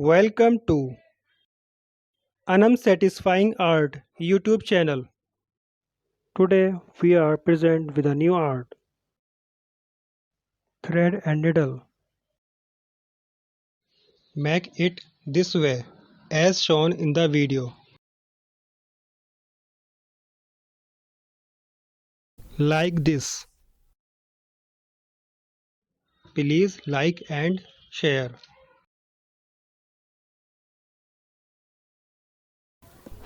Welcome to Anam Satisfying Art YouTube channel. Today we are present with a new art, thread and needle. Make it this way as shown in the video. Like this. Please like and share.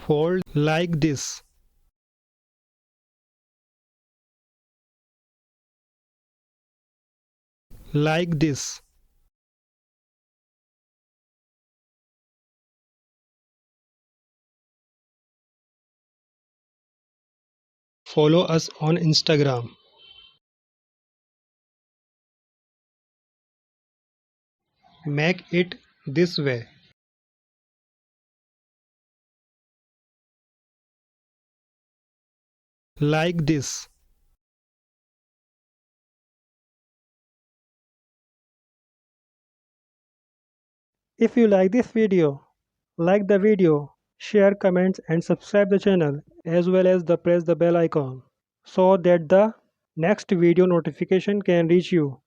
Fold like this. Like this. Follow us on Instagram. Make it this way. Like this. If you like this video, like the video, share, comments and subscribe the channel as well as press the bell icon so that the next video notification can reach you.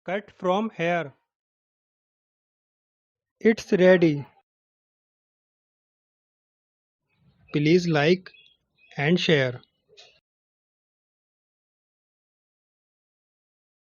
Cut from here. It's ready. Please like and share.